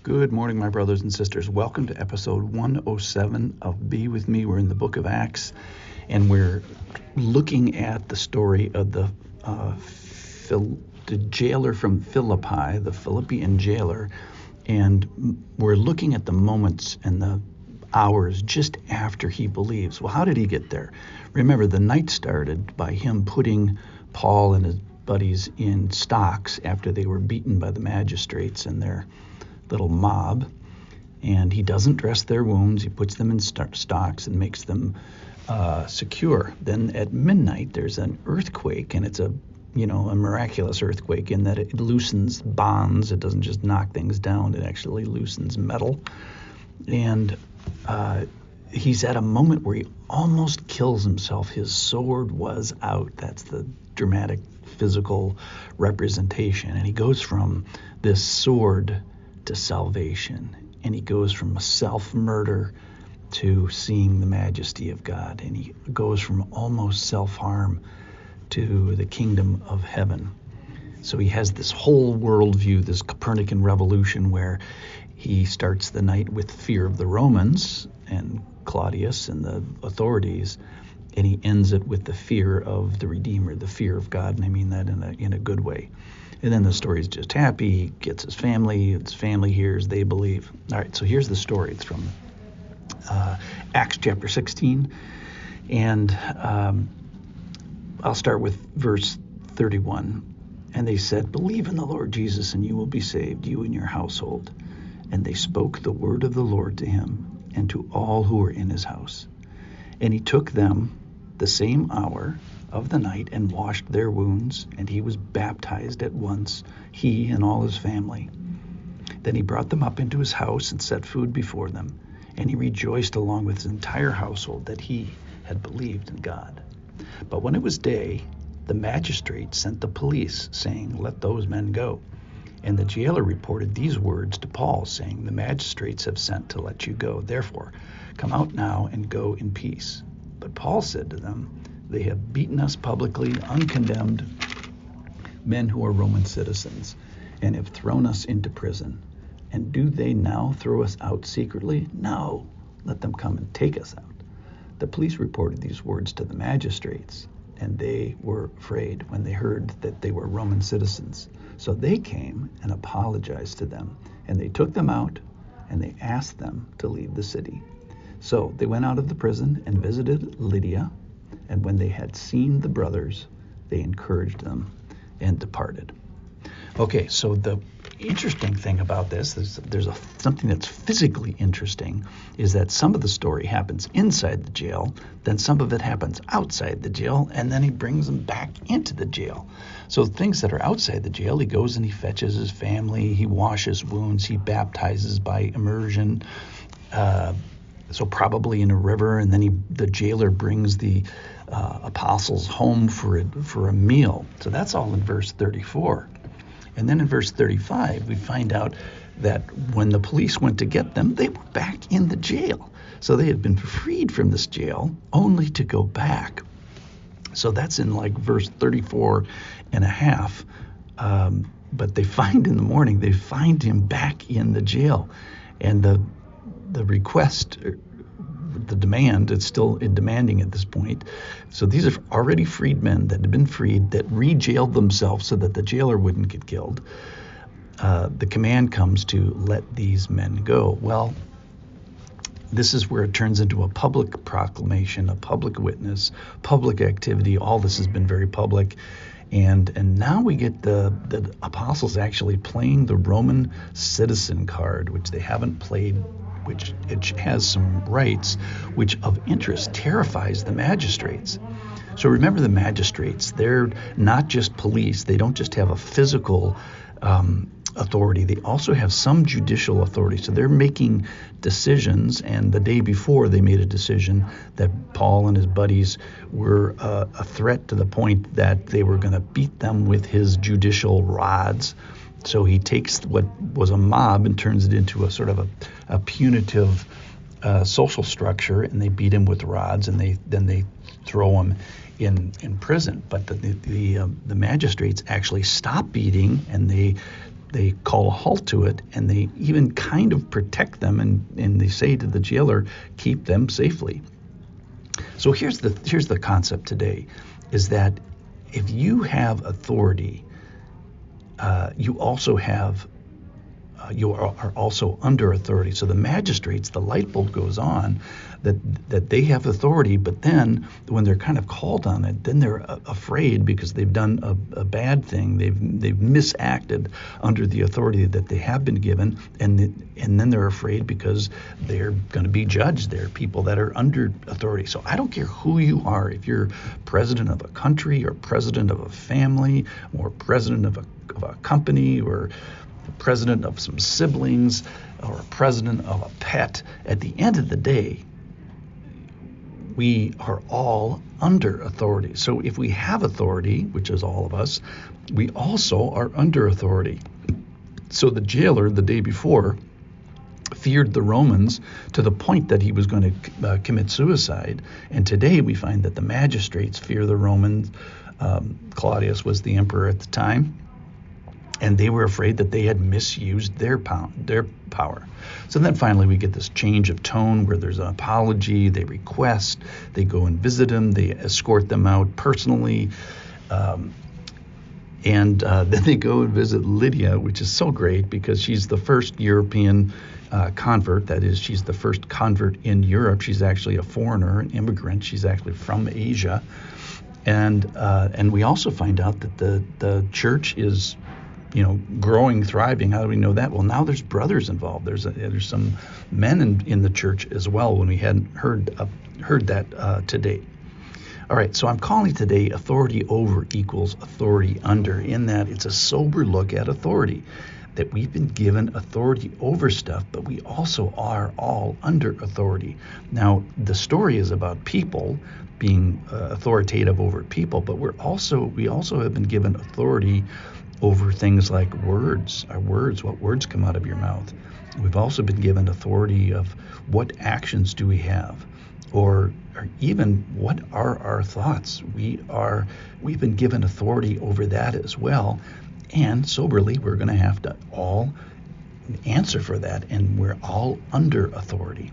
Good morning, my brothers and sisters. Welcome to episode 107 of Be With Me. We're in the book of Acts, and we're looking at the story of the jailer from Philippi, the Philippian jailer, and we're looking at the moments and the hours just after he believes. Well, how did he get there? Remember, the night started by him putting Paul and his buddies in stocks after they were beaten by the magistrates and their little mob, and he doesn't dress their wounds. He puts them in stocks and makes them secure. Then at midnight there's an earthquake, and it's a miraculous earthquake in that it loosens bonds. It doesn't just knock things down, it actually loosens metal. And he's at a moment where he almost kills himself. His sword was out. That's the dramatic physical representation. And he goes from this sword to salvation, and he goes from a self-murder to seeing the majesty of God, and he goes from almost self-harm to the kingdom of heaven. So he has this whole worldview, this Copernican revolution, where he starts the night with fear of the Romans and Claudius and the authorities, and he ends it with the fear of the Redeemer, the fear of God, and I mean that in a good way. And then the story's just happy. He gets his family hears, they believe. All right, so here's the story. It's from Acts chapter 16, and I'll start with verse 31. And they said, "Believe in the Lord Jesus, and you will be saved, you and your household." And they spoke the word of the Lord to him and to all who were in his house. And he took them the same hour of the night and washed their wounds, and he was baptized at once, he and all his family. Then he brought them up into his house and set food before them, and he rejoiced along with his entire household that he had believed in God. But when it was day, the magistrates sent the police, saying, "Let those men go." And the jailer reported these words to Paul, saying, "The magistrates have sent to let you go. Therefore, come out now and go in peace." But Paul said to them, "They have beaten us publicly, uncondemned, men who are Roman citizens, and have thrown us into prison. And do they now throw us out secretly? No, let them come and take us out." The police reported these words to the magistrates, and they were afraid when they heard that they were Roman citizens. So they came and apologized to them, and they took them out, and they asked them to leave the city. So they went out of the prison and visited Lydia, and when they had seen the brothers, they encouraged them and departed. Okay, so the interesting thing about this is there's something that's physically interesting, is that some of the story happens inside the jail, then some of it happens outside the jail, and then he brings them back into the jail. So things that are outside the jail, he goes and he fetches his family, he washes wounds, he baptizes by immersion, so probably in a river, and then the jailer brings the apostles home for a meal. So that's all in verse 34. And then in verse 35, we find out that when the police went to get them, they were back in the jail. So they had been freed from this jail only to go back. So that's in like verse 34 and a half. But they find in the morning, they find him back in the jail. And the request, the demand, it's still demanding at this point. So these are already freed men that had been freed, that re-jailed themselves so that the jailer wouldn't get killed. The command comes to let these men go. Well, this is where it turns into a public proclamation, a public witness, public activity. All this has been very public. And now we get the apostles actually playing the Roman citizen card, which they haven't played, which it has some rights, which of interest terrifies the magistrates. So remember, the magistrates, they're not just police. They don't just have a physical authority. They also have some judicial authority. So they're making decisions, and the day before they made a decision that Paul and his buddies were a threat to the point that they were going to beat them with his judicial rods. So he takes what was a mob and turns it into a sort of a punitive social structure, and they beat him with rods, and then they throw him in prison. But the magistrates actually stop beating, and they they call a halt to it, and they even kind of protect them, and they say to the jailer, keep them safely. So here's the concept today, is that if you have authority, you also have you are also under authority. So the magistrates, the light bulb goes on, that they have authority, but then when they're kind of called on it, then they're afraid because they've done a bad thing. They've misacted under the authority that they have been given, and then they're afraid because they're going to be judged. They're people that are under authority. So I don't care who you are, if you're president of a country or president of a family or president of a company or president of some siblings or president of a pet, at the end of the day, we are all under authority. So if we have authority, which is all of us, we also are under authority. So the jailer the day before feared the Romans to the point that he was going to commit suicide. And today we find that the magistrates fear the Romans. Claudius was the emperor at the time, and they were afraid that they had misused their power. So then finally we get this change of tone where there's an apology, they request, they go and visit him, they escort them out personally, and then they go and visit Lydia, which is so great because she's the first European convert. That is, she's the first convert in Europe. She's actually a foreigner, an immigrant. She's actually from Asia. And we also find out that the church is growing, thriving. How do we know that? Well, now there's brothers involved. There's some men in the church as well, when we hadn't heard that to date. All right, so I'm calling today authority over equals authority under, in that it's a sober look at authority, that we've been given authority over stuff, but we also are all under authority. Now, the story is about people being authoritative over people, but we also have been given authority over things like words, our words, what words come out of your mouth. We've also been given authority of what actions do we have, or even what are our thoughts. We've been given authority over that as well, and soberly we're going to have to all answer for that, and we're all under authority.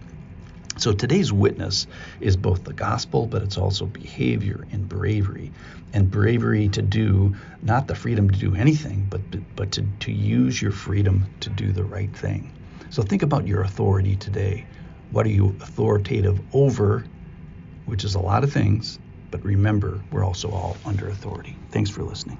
So today's witness is both the gospel, but it's also behavior and bravery. And bravery to do, not the freedom to do anything, but to use your freedom to do the right thing. So think about your authority today. What are you authoritative over, which is a lot of things, but remember, we're also all under authority. Thanks for listening.